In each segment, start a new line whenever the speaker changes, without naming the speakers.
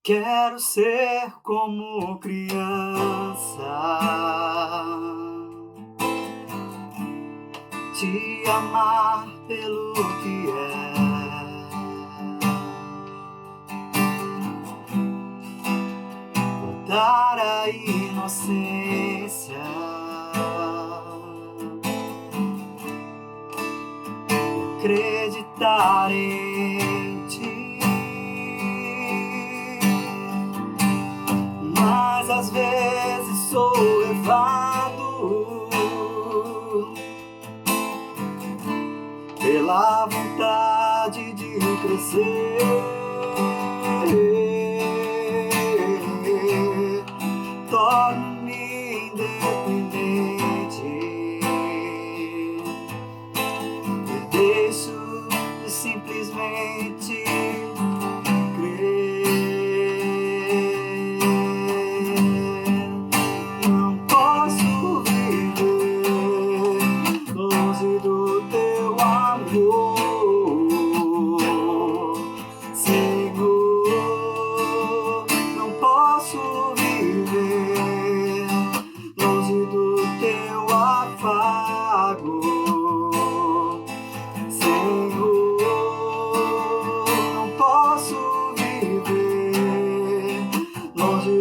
Quero ser como criança, te amar pelo que voltar à inocência, acreditar em ti. Mas às vezes sou levado pela vontade de crescer, torno-me independente e deixo de simplesmente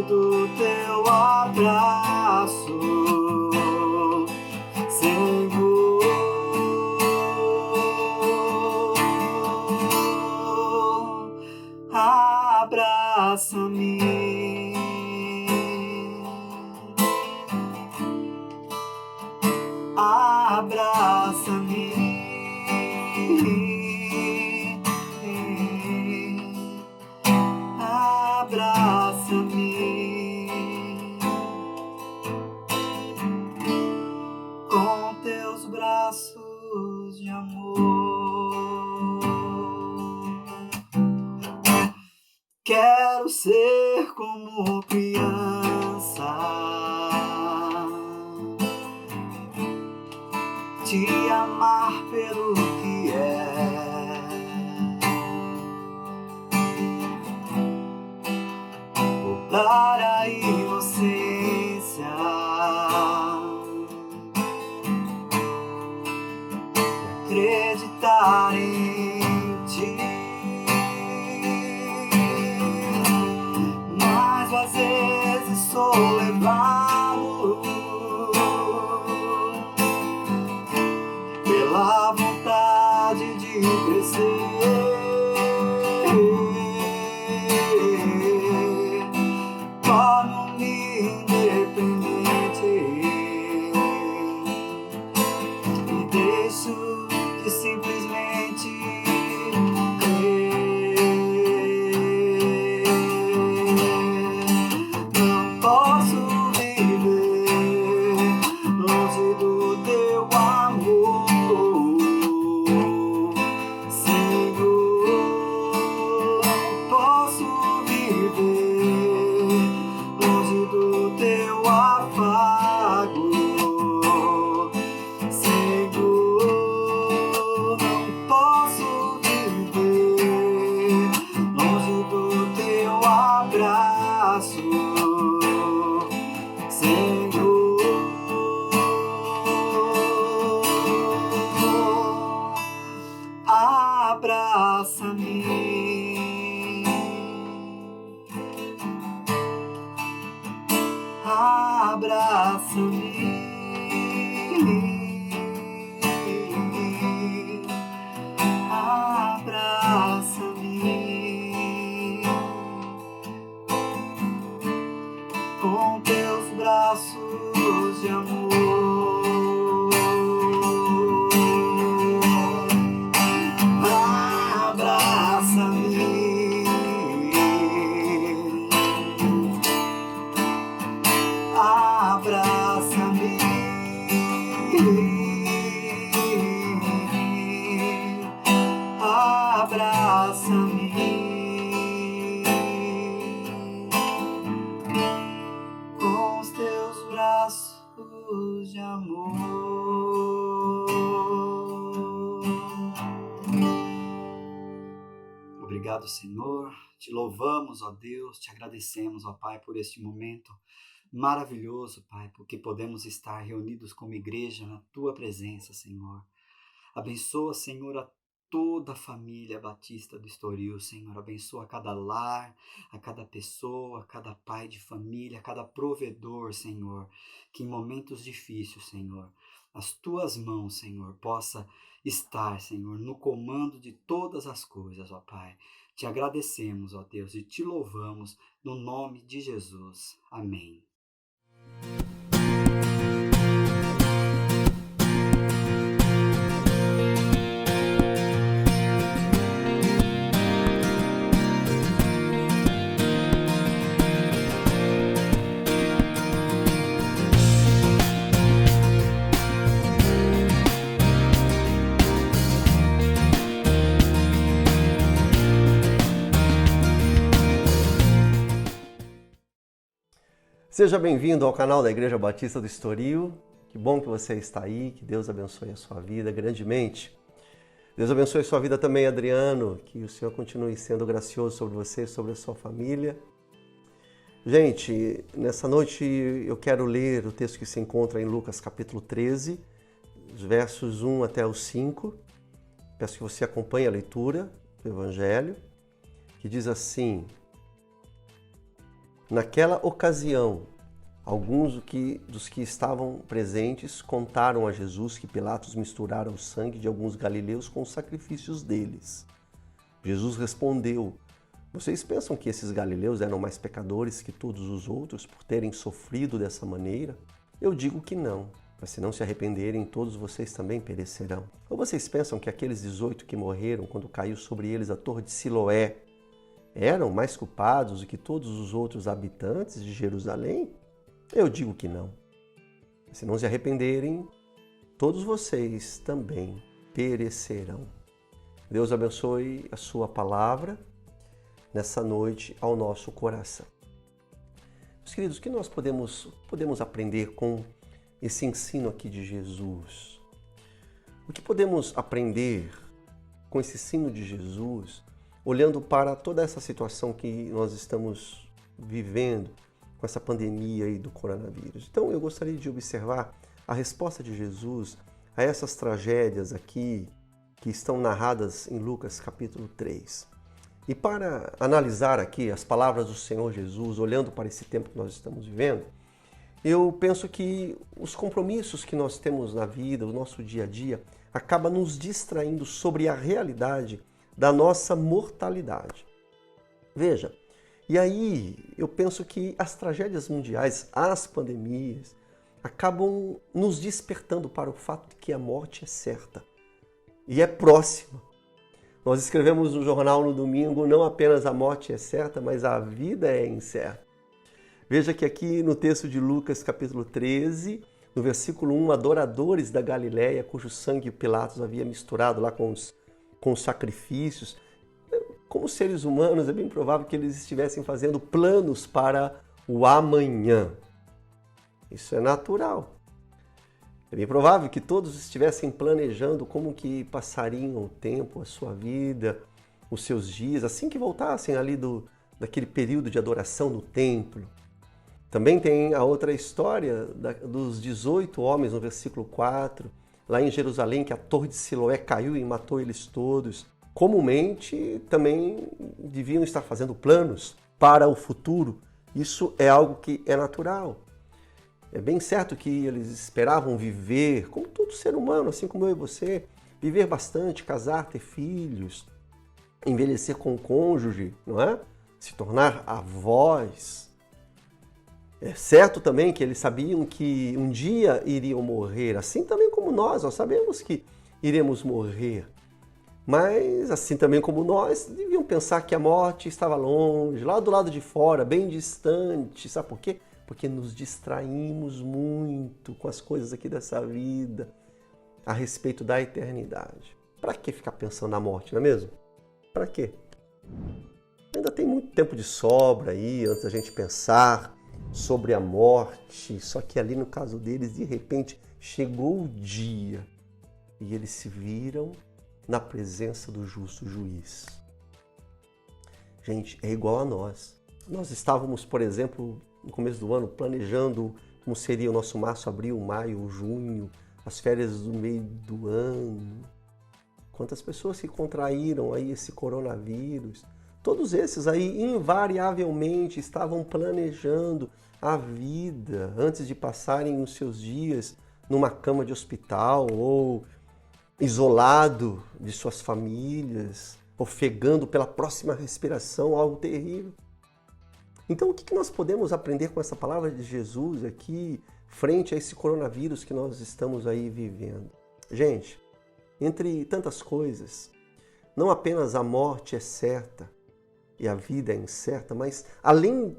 do teu abraço, Senhor. Abraça-me, abraça-me, abraça-me. Com teus braços de amor, quero ser como criança, te amar pelo que voltar à inocência, acreditar em ti. Mas às vezes sou levado pela vontade de crescer, torno-me independente e deixo de simplesmente crer. Não posso viver longe do teu amor, Senhor. Não posso viver longe do teu afago, Senhor. Abraça-me, abraça-me, abraça-me. Com teus braços de amor, abraça-me, abraça-me, abraça-me. Com os teus braços de amor. Obrigado, Senhor. Te louvamos, ó Deus, te agradecemos, ó Pai, por este momento maravilhoso, Pai, porque podemos estar reunidos como igreja na Tua presença, Senhor. Abençoa, Senhor, a toda a família batista do Estoril, Senhor. Abençoa a cada lar, a cada pessoa, a cada pai de família, a cada provedor, Senhor. Que em momentos difíceis, Senhor, as Tuas mãos, Senhor, possa estar, Senhor, no comando de todas as coisas, ó Pai. Te agradecemos, ó Deus, e te louvamos no nome de Jesus. Amém.
Seja bem-vindo ao canal da Igreja Batista do Estoril. Que bom que você está aí, que Deus abençoe a sua vida grandemente. Deus abençoe a sua vida também, Adriano, que o Senhor continue sendo gracioso sobre você e sobre a sua família. Gente, nessa noite eu quero ler o texto que se encontra em Lucas capítulo 13, os versos 1 até os 5. Peço que você acompanhe a leitura do Evangelho, que diz assim: Naquela ocasião, alguns dos que estavam presentes contaram a Jesus que Pilatos misturara o sangue de alguns galileus com os sacrifícios deles. Jesus respondeu: Vocês pensam que esses galileus eram mais pecadores que todos os outros por terem sofrido dessa maneira? Eu digo que não, mas se não se arrependerem, todos vocês também perecerão. Ou vocês pensam que aqueles 18 que morreram quando caiu sobre eles a torre de Siloé eram mais culpados do que todos os outros habitantes de Jerusalém? Eu digo que não. Se não se arrependerem, todos vocês também perecerão. Deus abençoe a sua palavra nessa noite ao nosso coração. Meus queridos, o que nós podemos aprender com esse ensino aqui de Jesus? O que podemos aprender com esse ensino de Jesus, olhando para toda essa situação que nós estamos vivendo com essa pandemia aí do coronavírus? Então eu gostaria de observar a resposta de Jesus a essas tragédias aqui que estão narradas em Lucas capítulo 3. E para analisar aqui as palavras do Senhor Jesus, olhando para esse tempo que nós estamos vivendo, eu penso que os compromissos que nós temos na vida, o nosso dia a dia, acaba nos distraindo sobre a realidade da nossa mortalidade. Veja, e aí eu penso que as tragédias mundiais, as pandemias, acabam nos despertando para o fato de que a morte é certa e é próxima. Nós escrevemos no jornal no domingo, não apenas a morte é certa, mas a vida é incerta. Veja que aqui no texto de Lucas capítulo 13, no versículo 1, adoradores da Galileia, cujo sangue Pilatos havia misturado lá com os sacrifícios, como seres humanos, é bem provável que eles estivessem fazendo planos para o amanhã. Isso é natural. É bem provável que todos estivessem planejando como que passariam o tempo, a sua vida, os seus dias, assim que voltassem ali daquele período de adoração no templo. Também tem a outra história dos 18 homens, no versículo 4, lá em Jerusalém, que a torre de Siloé caiu e matou eles todos. Comumente também deviam estar fazendo planos para o futuro. Isso é algo que é natural. É bem certo que eles esperavam viver, como todo ser humano, assim como eu e você, viver bastante, casar, ter filhos, envelhecer com o cônjuge, não é? Se tornar avós. É certo também que eles sabiam que um dia iriam morrer, assim também como nós sabemos que iremos morrer. Mas, assim também como nós, deviam pensar que a morte estava longe, lá do lado de fora, bem distante. Sabe por quê? Porque nos distraímos muito com as coisas aqui dessa vida a respeito da eternidade. Para que ficar pensando na morte, não é mesmo? Para quê? Ainda tem muito tempo de sobra aí antes da gente pensar sobre a morte, só que ali no caso deles, de repente, chegou o dia e eles se viram na presença do justo juiz. gente, é igual a nós. Nós estávamos, por exemplo, no começo do ano, planejando como seria o nosso março, abril, maio, junho, as férias do meio do ano. Quantas pessoas se contraíram aí esse coronavírus. Todos esses aí, invariavelmente, estavam planejando a vida antes de passarem os seus dias numa cama de hospital ou isolado de suas famílias, ofegando pela próxima respiração, algo terrível. Então, o que nós podemos aprender com essa palavra de Jesus aqui, frente a esse coronavírus que nós estamos aí vivendo? Gente, entre tantas coisas, não apenas a morte é certa e a vida é incerta, mas além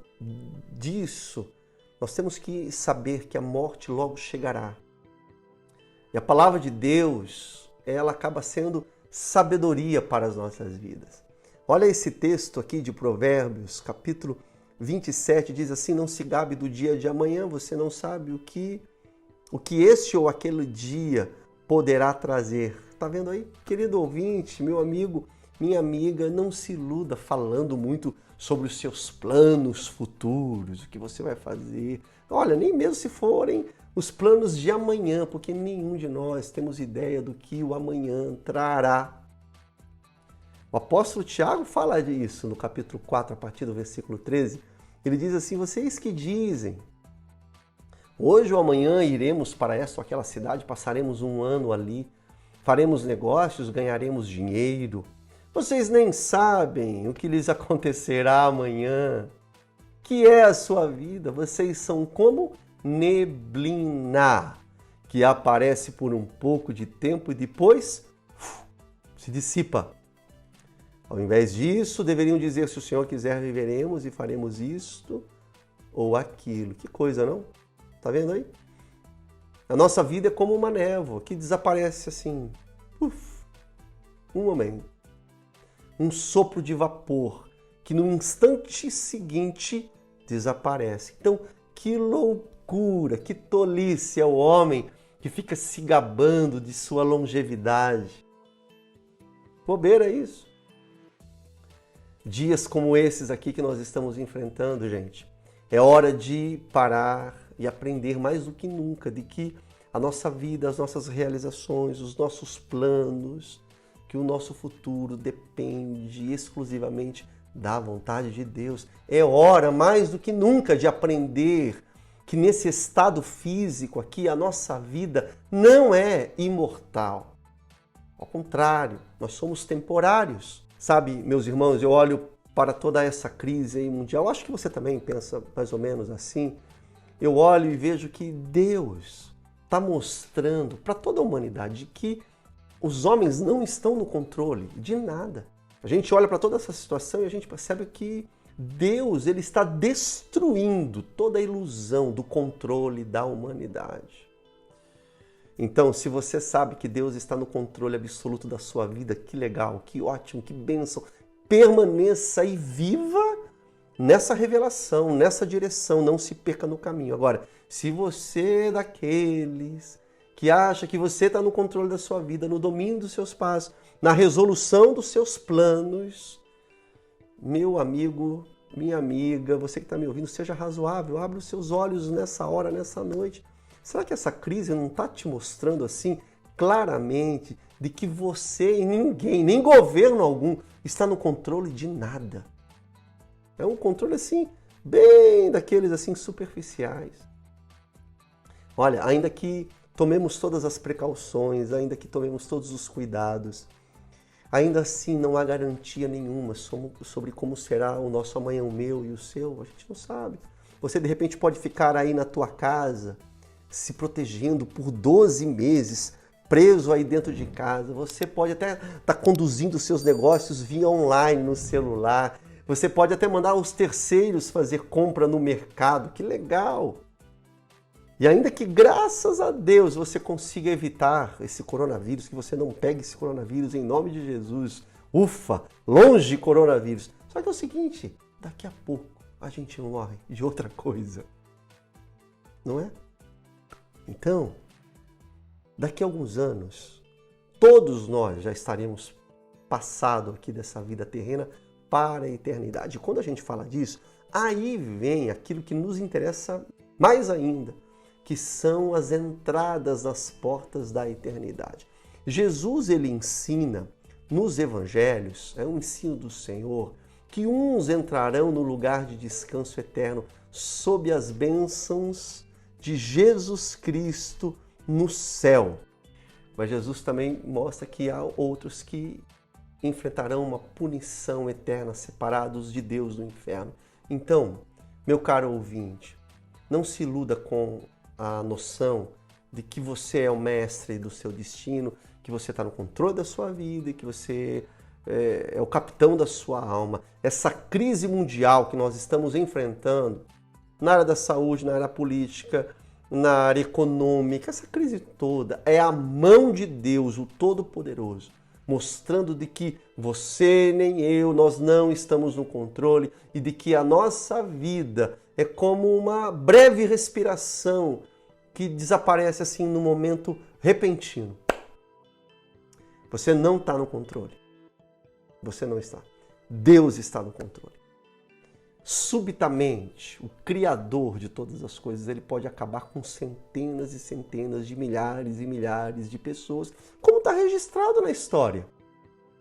disso, nós temos que saber que a morte logo chegará. E a palavra de Deus, ela acaba sendo sabedoria para as nossas vidas. Olha esse texto aqui de Provérbios, capítulo 27, diz assim: não se gabe do dia de amanhã, você não sabe o que este ou aquele dia poderá trazer. Tá vendo aí? Querido ouvinte, meu amigo, minha amiga, não se iluda falando muito sobre os seus planos futuros, o que você vai fazer. Olha, nem mesmo se forem os planos de amanhã, porque nenhum de nós temos ideia do que o amanhã trará. O apóstolo Tiago fala disso no capítulo 4, a partir do versículo 13. Ele diz assim: vocês que dizem, hoje ou amanhã iremos para esta ou aquela cidade, passaremos um ano ali, faremos negócios, ganharemos dinheiro. Vocês nem sabem o que lhes acontecerá amanhã. Que é a sua vida? Vocês são como neblina, que aparece por um pouco de tempo e depois se dissipa. Ao invés disso, deveriam dizer: se o Senhor quiser, viveremos e faremos isto ou aquilo. Que coisa, não? Tá vendo aí? A nossa vida é como uma névoa que desaparece assim. Um momento. Um sopro de vapor que no instante seguinte desaparece. Então, que loucura, que tolice é o homem que fica se gabando de sua longevidade. Bobeira isso. Dias como esses aqui que nós estamos enfrentando, gente, é hora de parar e aprender mais do que nunca de que a nossa vida, as nossas realizações, os nossos planos, que o nosso futuro depende exclusivamente da vontade de Deus. É hora mais do que nunca de aprender que nesse estado físico aqui a nossa vida não é imortal. Ao contrário, nós somos temporários. Sabe, meus irmãos, eu olho para toda essa crise aí mundial, acho que você também pensa mais ou menos assim. Eu olho e vejo que Deus está mostrando para toda a humanidade que os homens não estão no controle de nada. A gente olha para toda essa situação e a gente percebe que Deus ele está destruindo toda a ilusão do controle da humanidade. Então, se você sabe que Deus está no controle absoluto da sua vida, que legal, que ótimo, que bênção. Permaneça e viva nessa revelação, nessa direção, não se perca no caminho. Agora, se você é daqueles que acha que você está no controle da sua vida, no domínio dos seus passos, na resolução dos seus planos, meu amigo, minha amiga, você que está me ouvindo, seja razoável, abra os seus olhos nessa hora, nessa noite. Será que essa crise não está te mostrando assim claramente de que você e ninguém, nem governo algum, está no controle de nada? É um controle assim, bem daqueles assim superficiais. Olha, ainda que tomemos todas as precauções, ainda que tomemos todos os cuidados, ainda assim não há garantia nenhuma sobre como será o nosso amanhã, o meu e o seu. A gente não sabe. Você de repente pode ficar aí na tua casa, se protegendo por 12 meses, preso aí dentro de casa. Você pode até estar conduzindo seus negócios via online no celular. Você pode até mandar os terceiros fazer compra no mercado. Que legal! E ainda que, graças a Deus, você consiga evitar esse coronavírus, que você não pegue esse coronavírus em nome de Jesus. Ufa! Longe de coronavírus. Só que é o seguinte, daqui a pouco a gente morre de outra coisa. Não é? Então, daqui a alguns anos, todos nós já estaremos passado aqui dessa vida terrena para a eternidade. E quando a gente fala disso, aí vem aquilo que nos interessa mais ainda, que são as entradas nas portas da eternidade. Jesus, ele ensina nos evangelhos, é um ensino do Senhor, que uns entrarão no lugar de descanso eterno sob as bênçãos de Jesus Cristo no céu. Mas Jesus também mostra que há outros que enfrentarão uma punição eterna, separados de Deus no inferno. Então, meu caro ouvinte, não se iluda com a noção de que você é o mestre do seu destino, que você está no controle da sua vida e que você é o capitão da sua alma. Essa crise mundial que nós estamos enfrentando na área da saúde, na área política, na área econômica, essa crise toda é a mão de Deus, o Todo-Poderoso, mostrando de que você nem eu, nós não estamos no controle e de que a nossa vida é como uma breve respiração que desaparece assim no momento repentino. Você não está no controle. Você não está. Deus está no controle. Subitamente, o Criador de todas as coisas, ele pode acabar com centenas e centenas de milhares e milhares de pessoas, como está registrado na história.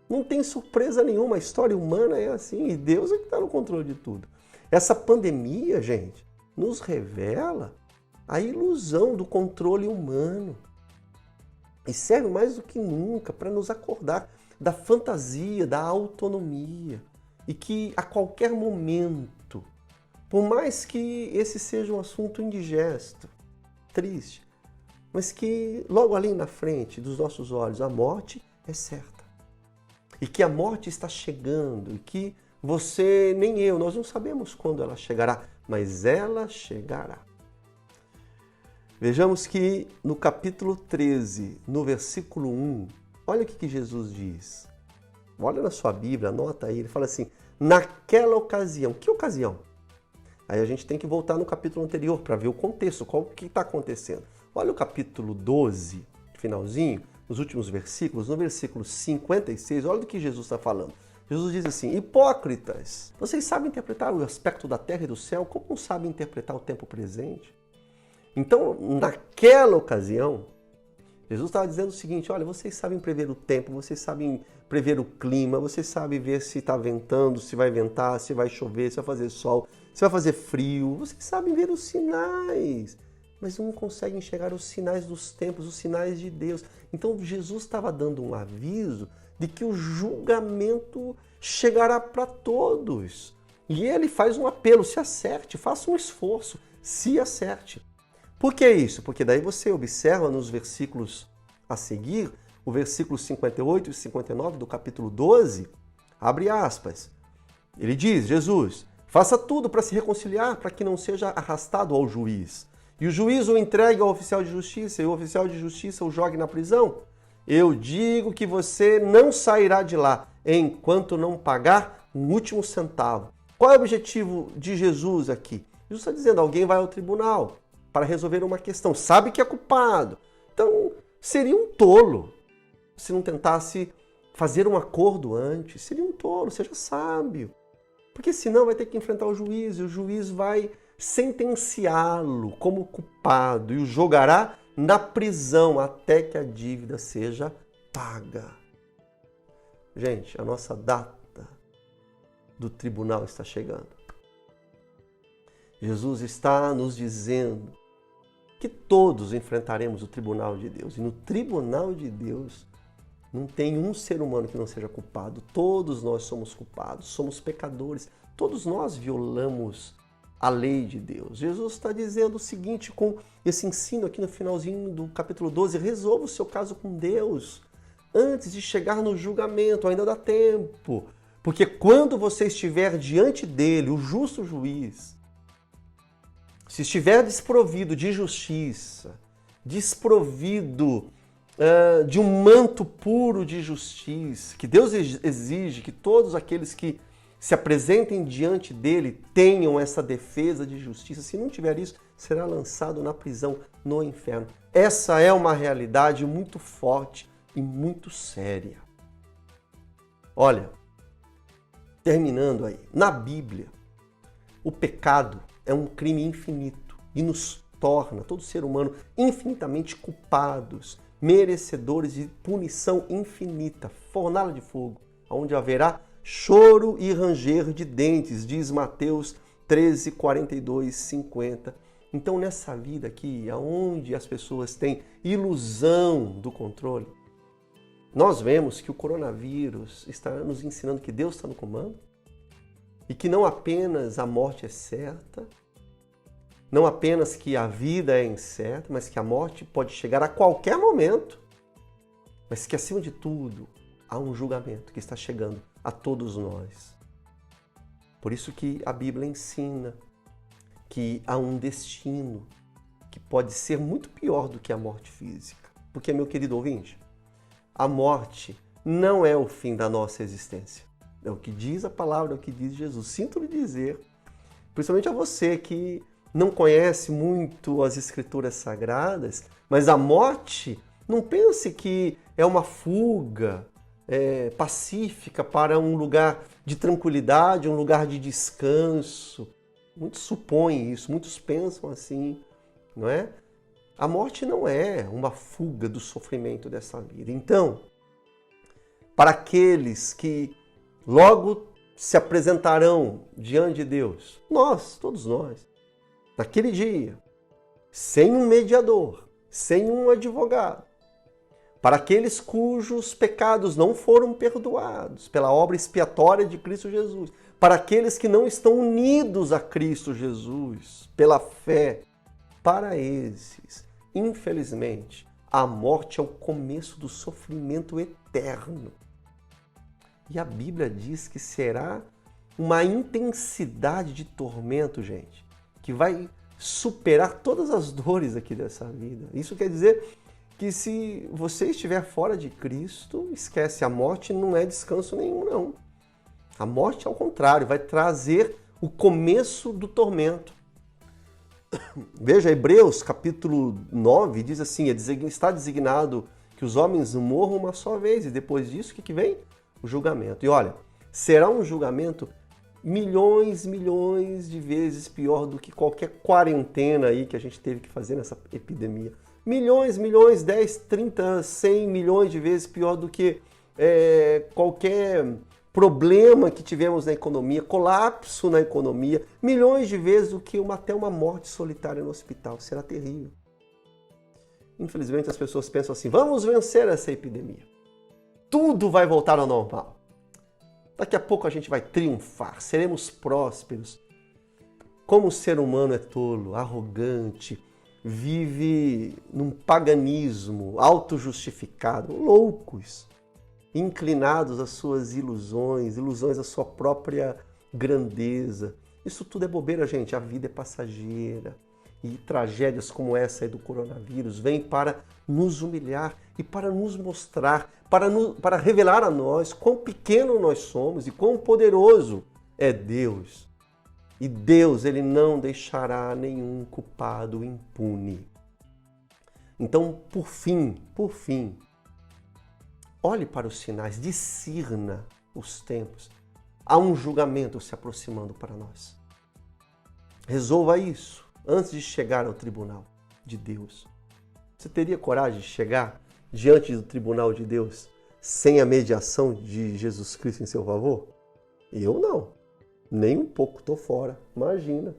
Não tem surpresa nenhuma, a história humana é assim, e Deus é que está no controle de tudo. Essa pandemia, gente, nos revela a ilusão do controle humano. E serve mais do que nunca para nos acordar da fantasia, da autonomia. E que a qualquer momento, por mais que esse seja um assunto indigesto, triste, mas que logo ali na frente dos nossos olhos a morte é certa. E que a morte está chegando, e que você nem eu, nós não sabemos quando ela chegará, mas ela chegará. Vejamos que no capítulo 13, no versículo 1, olha o que Jesus diz. Olha na sua Bíblia, anota aí, ele fala assim, naquela ocasião. Que ocasião? Aí a gente tem que voltar no capítulo anterior para ver o contexto, qual que está acontecendo. Olha o capítulo 12, finalzinho, nos últimos versículos, no versículo 56, olha do que Jesus está falando. Jesus diz assim, hipócritas, vocês sabem interpretar o aspecto da terra e do céu, como não sabem interpretar o tempo presente? Então, naquela ocasião, Jesus estava dizendo o seguinte, olha, vocês sabem prever o tempo, vocês sabem prever o clima, vocês sabem ver se está ventando, se vai ventar, se vai chover, se vai fazer sol, se vai fazer frio, vocês sabem ver os sinais, mas não conseguem enxergar os sinais dos tempos, os sinais de Deus. Então, Jesus estava dando um aviso de que o julgamento chegará para todos. E ele faz um apelo, se acerte, faça um esforço, se acerte. Por que isso? Porque daí você observa nos versículos a seguir, o versículo 58 e 59 do capítulo 12, abre aspas. Ele diz, Jesus, faça tudo para se reconciliar, para que não seja arrastado ao juiz. E o juiz o entregue ao oficial de justiça, e o oficial de justiça o jogue na prisão. Eu digo que você não sairá de lá, enquanto não pagar um último centavo. Qual é o objetivo de Jesus aqui? Jesus está dizendo, alguém vai ao tribunal para resolver uma questão, sabe que é culpado. Então, seria um tolo se não tentasse fazer um acordo antes. Seria um tolo, seja sábio. Porque senão vai ter que enfrentar o juiz, e o juiz vai sentenciá-lo como culpado e o jogará na prisão até que a dívida seja paga. Gente, a nossa data do tribunal está chegando. Jesus está nos dizendo que todos enfrentaremos o tribunal de Deus. E no tribunal de Deus não tem um ser humano que não seja culpado. Todos nós somos culpados, somos pecadores. Todos nós violamos a lei de Deus. Jesus está dizendo o seguinte com esse ensino aqui no finalzinho do capítulo 12. Resolva o seu caso com Deus antes de chegar no julgamento. Ainda dá tempo. Porque quando você estiver diante dele, o justo juiz, se estiver desprovido de justiça, desprovido de um manto puro de justiça, que Deus exige que todos aqueles que se apresentem diante dele tenham essa defesa de justiça, se não tiver isso, será lançado na prisão, no inferno. Essa é uma realidade muito forte e muito séria. Olha, terminando aí, na Bíblia, o pecado é um crime infinito e nos torna, todo ser humano, infinitamente culpados, merecedores de punição infinita, fornalha de fogo, onde haverá choro e ranger de dentes, diz Mateus 13, 42, 50. Então, nessa vida aqui, onde as pessoas têm ilusão do controle, nós vemos que o coronavírus está nos ensinando que Deus está no comando e que não apenas a morte é certa, não apenas que a vida é incerta, mas que a morte pode chegar a qualquer momento, mas que, acima de tudo, há um julgamento que está chegando a todos nós. Por isso que a Bíblia ensina que há um destino que pode ser muito pior do que a morte física. Porque, meu querido ouvinte, a morte não é o fim da nossa existência. É o que diz a palavra, é o que diz Jesus. Sinto lhe dizer, principalmente a você que não conhece muito as Escrituras Sagradas, mas a morte, não pense que é uma fuga pacífica para um lugar de tranquilidade, um lugar de descanso. Muitos supõem isso, muitos pensam assim, não é? A morte não é uma fuga do sofrimento dessa vida. Então, para aqueles que logo se apresentarão diante de Deus, nós, todos nós, naquele dia, sem um mediador, sem um advogado, para aqueles cujos pecados não foram perdoados pela obra expiatória de Cristo Jesus, para aqueles que não estão unidos a Cristo Jesus pela fé, para esses, infelizmente, a morte é o começo do sofrimento eterno. E a Bíblia diz que será uma intensidade de tormento, gente, que vai superar todas as dores aqui dessa vida. Isso quer dizer que se você estiver fora de Cristo, esquece, a morte não é descanso nenhum, não. A morte, ao contrário, vai trazer o começo do tormento. Veja, Hebreus capítulo 9 diz assim, está designado que os homens morram uma só vez, e depois disso, o que vem? O julgamento. E olha, será um julgamento milhões de vezes pior do que qualquer quarentena aí que a gente teve que fazer nessa epidemia. Milhões, 10, 30, 100 milhões de vezes pior do que qualquer problema que tivemos na economia, colapso na economia, milhões de vezes do que até uma morte solitária no hospital. Será terrível. Infelizmente as pessoas pensam assim, vamos vencer essa epidemia. Tudo vai voltar ao normal. Daqui a pouco a gente vai triunfar, seremos prósperos. Como o ser humano é tolo, arrogante, vive num paganismo autojustificado, loucos, inclinados às suas ilusões à sua própria grandeza. Isso tudo é bobeira, gente. A vida é passageira. E tragédias como essa aí do coronavírus vêm para nos humilhar e para nos mostrar, para revelar a nós quão pequeno nós somos e quão poderoso é Deus. E Deus, Ele não deixará nenhum culpado impune. Então, por fim, olhe para os sinais, discirna os tempos. Há um julgamento se aproximando para nós. Resolva isso antes de chegar ao tribunal de Deus. Você teria coragem de chegar diante do tribunal de Deus sem a mediação de Jesus Cristo em seu favor? Eu não. Nem um pouco, estou fora. Imagina.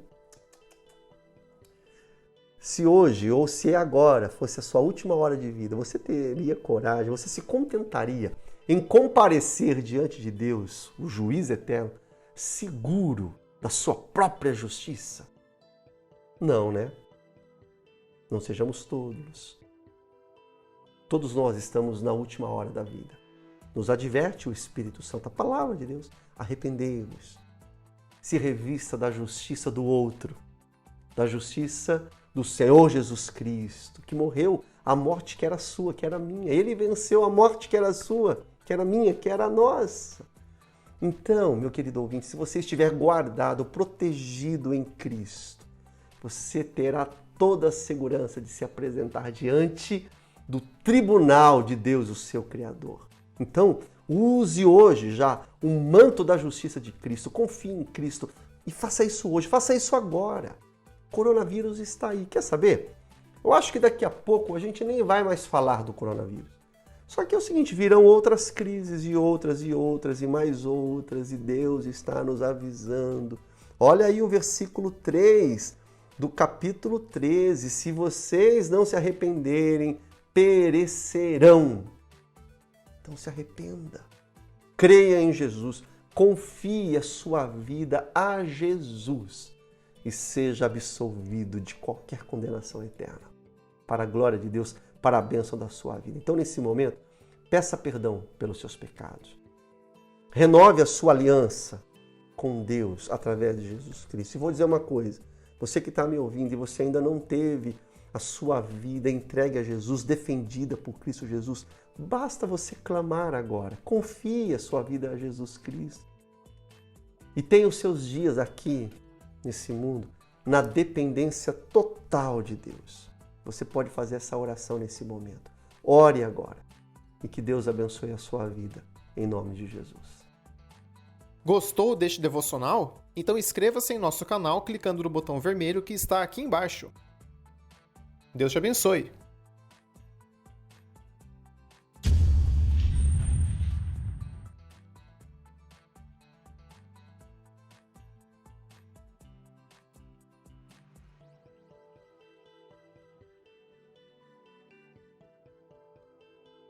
Se hoje ou se agora fosse a sua última hora de vida, você teria coragem, você se contentaria em comparecer diante de Deus, o juiz eterno, seguro da sua própria justiça? Não, né? Não sejamos tolos. Todos nós estamos na última hora da vida. Nos adverte o Espírito Santo, a palavra de Deus. Arrependei-vos. Se revista da justiça do outro, da justiça do Senhor Jesus Cristo, que morreu a morte que era sua, que era minha. Ele venceu a morte que era sua, que era minha, que era nossa. Então, meu querido ouvinte, se você estiver guardado, protegido em Cristo, você terá toda a segurança de se apresentar diante do tribunal de Deus, o seu Criador. Então, Use hoje já o manto da justiça de Cristo. Confie em Cristo e faça isso hoje, faça isso agora. O coronavírus está aí. Quer saber? Eu acho que daqui a pouco a gente nem vai mais falar do coronavírus. Só que é o seguinte, virão outras crises e outras e outras e mais outras, e Deus está nos avisando. Olha aí o versículo 3 do capítulo 13. Se vocês não se arrependerem, perecerão. Então se arrependa. Creia em Jesus. Confie a sua vida a Jesus e seja absolvido de qualquer condenação eterna. Para a glória de Deus, para a bênção da sua vida. Então, nesse momento, peça perdão pelos seus pecados. Renove a sua aliança com Deus através de Jesus Cristo. E vou dizer uma coisa, você que está me ouvindo e você ainda não teve a sua vida entregue a Jesus, defendida por Cristo Jesus, basta você clamar agora. Confie a sua vida a Jesus Cristo. E tenha os seus dias aqui, nesse mundo, na dependência total de Deus. Você pode fazer essa oração nesse momento. Ore agora e que Deus abençoe a sua vida, em nome de Jesus.
Gostou deste devocional? Então inscreva-se em nosso canal clicando no botão vermelho que está aqui embaixo. Deus te abençoe!